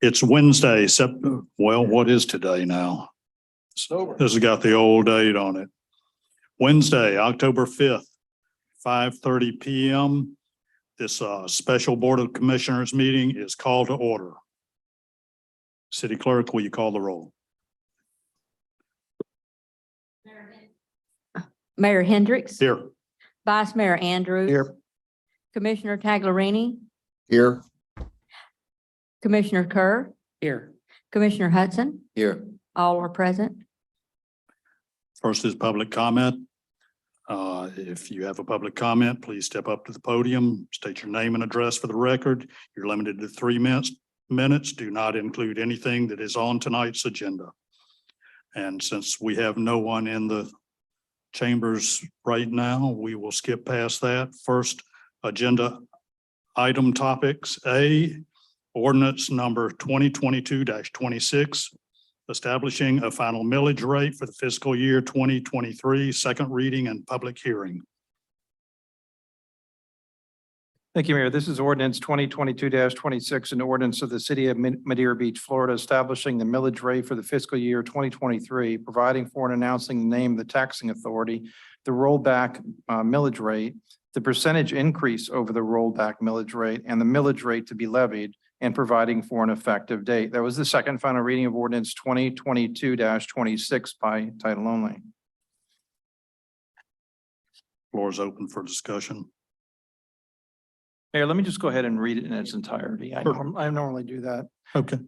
It's Wednesday, what is today now? This has got the old date on it. Wednesday, October 5th, 5:30 PM. This special Board of Commissioners meeting is called to order. City Clerk, will you call the roll? Mayor Hendricks. Here. Vice Mayor Andrews. Here. Commissioner Taglerini. Here. Commissioner Kerr. Here. Commissioner Hudson. Here. All are present. First is public comment. If you have a public comment, please step up to the podium, state your name and address for the record. You're limited to 3 minutes. Do not include anything that is on tonight's agenda. And since we have no one in the chambers right now, we will skip past that. First agenda item topics. A, ordinance number 2022-26, establishing a final millage rate for the fiscal year 2023, second reading and public hearing. Thank you, Mayor. This is ordinance 2022-26, an ordinance of the city of Madeira Beach, Florida, establishing the millage rate for the fiscal year 2023, providing for and announcing the name of the taxing authority, the rollback millage rate, the percentage increase over the rollback millage rate, and the millage rate to be levied, and providing for an effective date. That was the second final reading of ordinance 2022-26 by title only. Floor is open for discussion. Mayor, let me just go ahead and read it in its entirety. I normally do that. Okay.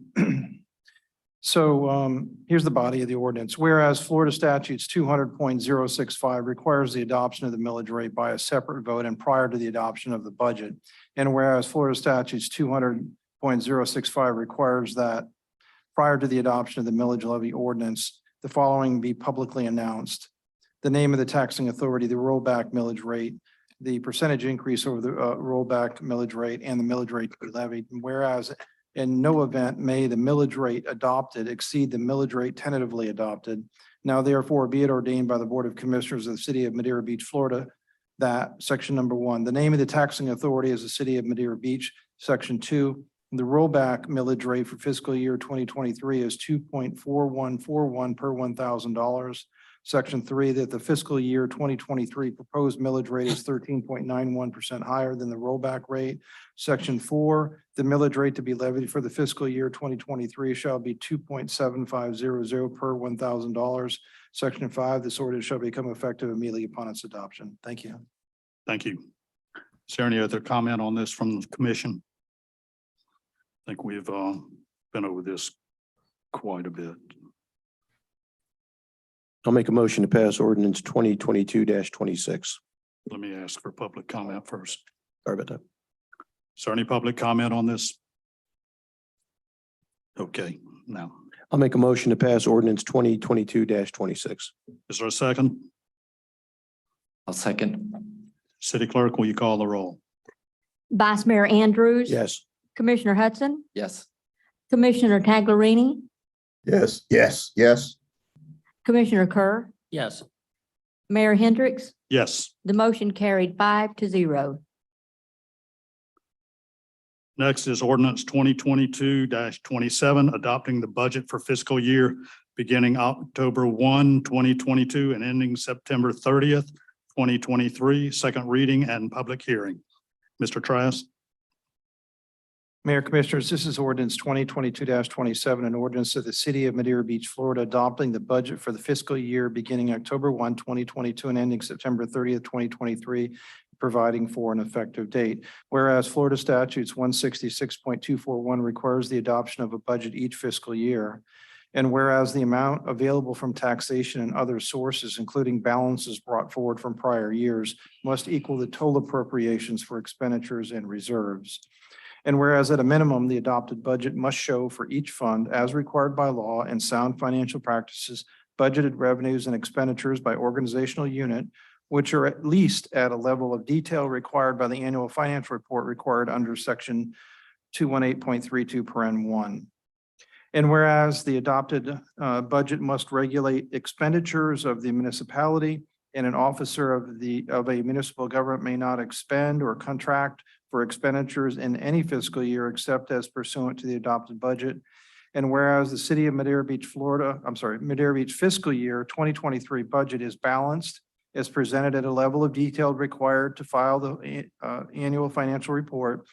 So here's the body of the ordinance. Whereas Florida statutes 200.065 requires the adoption of the millage rate by a separate vote and prior to the adoption of the budget. And whereas Florida statutes 200.065 requires that prior to the adoption of the millage levy ordinance, the following be publicly announced: the name of the taxing authority, the rollback millage rate, the percentage increase over the rollback millage rate, and the millage rate to be levied. And whereas in no event may the millage rate adopted exceed the millage rate tentatively adopted. Now therefore be it ordained by the Board of Commissioners of the City of Madeira Beach, Florida, that section number 1, the name of the taxing authority is the City of Madeira Beach. Section 2, the rollback millage rate for fiscal year 2023 is 2.4141 per $1,000. Section 3, that the fiscal year 2023 proposed millage rate is 13.91% higher than the rollback rate. Section 4, the millage rate to be levied for the fiscal year 2023 shall be 2.7500 per $1,000. Section 5, this ordinance shall become effective immediately upon its adoption. Thank you. Thank you. Is there any other comment on this from the commission? I think we've been over this quite a bit. I'll make a motion to pass ordinance 2022-26. Let me ask for public comment first. Sorry about that. Is there any public comment on this? Okay, now, I'll make a motion to pass ordinance 2022-26. is there a second? I'll second. City Clerk, will you call the roll? Vice Mayor Andrews. Yes. Commissioner Hudson. Yes. Commissioner Taglerini. Yes. Yes. Yes. Commissioner Kerr. Yes. Mayor Hendricks. Yes. The motion carried 5-0. Next is ordinance 2022-27, adopting the budget for fiscal year beginning October 1, 2022 and ending September 30th, 2023, second reading and public hearing. Mr. Trask. Mayor, Commissioners, this is ordinance 2022-27, an ordinance of the City of Madeira Beach, Florida, adopting the budget for the fiscal year beginning October 1, 2022 and ending September 30th, 2023, providing for an effective date. Whereas Florida statutes 166.241 requires the adoption of a budget each fiscal year. And whereas the amount available from taxation and other sources, including balances brought forward from prior years, must equal the total appropriations for expenditures and reserves. And whereas at a minimum, the adopted budget must show for each fund, as required by law and sound financial practices, budgeted revenues and expenditures by organizational unit, which are at least at a level of detail required by the annual financial report required under section 218.32 paren 1. And whereas the adopted budget must regulate expenditures of the municipality, and an officer of a municipal government may not expend or contract for expenditures in any fiscal year except as pursuant to the adopted budget. And whereas the city of Madeira Beach, Madeira Beach fiscal year 2023 budget is balanced as presented at a level of detail required to file the annual financial report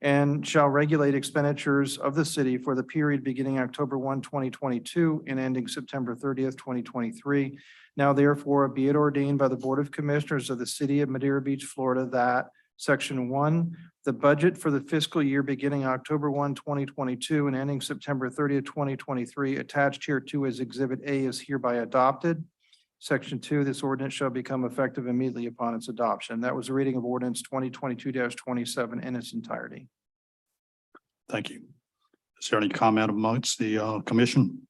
and shall regulate expenditures of the city for the period beginning October 1, 2022 and ending September 30th, 2023. Now therefore be it ordained by the Board of Commissioners of the city of Madeira Beach, Florida, that Section 1, the budget for the fiscal year beginning October 1, 2022 and ending September 30th, 2023, attached hereto as Exhibit A is hereby adopted. Section 2, this ordinance shall become effective immediately upon its adoption. That was a reading of ordinance 2022-27 in its entirety. Thank you. Is there any comment amongst the commission?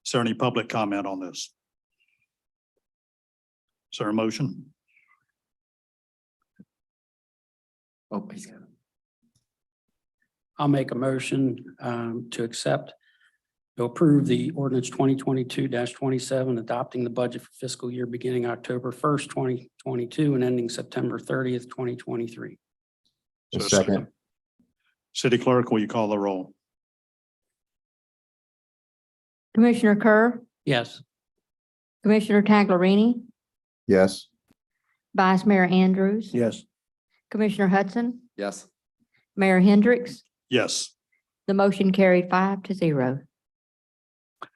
Is there any public comment on this? Is there a motion? Oh, he's got it. I'll make a motion to approve the ordinance 2022-27, adopting the budget for fiscal year beginning October 1st, 2022 and ending September 30th, 2023. Is there a Second. City Clerk, will you call the roll? Commissioner Kerr, Yes. Commissioner Taglerini, Yes. Vice Mayor Andrews, Yes. Commissioner Hudson, Yes. Mayor Hendricks. Yes. The motion carried 5-0.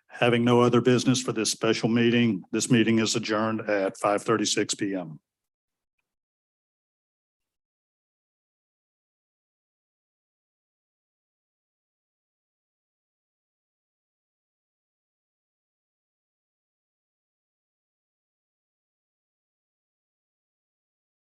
Having no other business for this special meeting, this meeting is adjourned at 5:36 PM.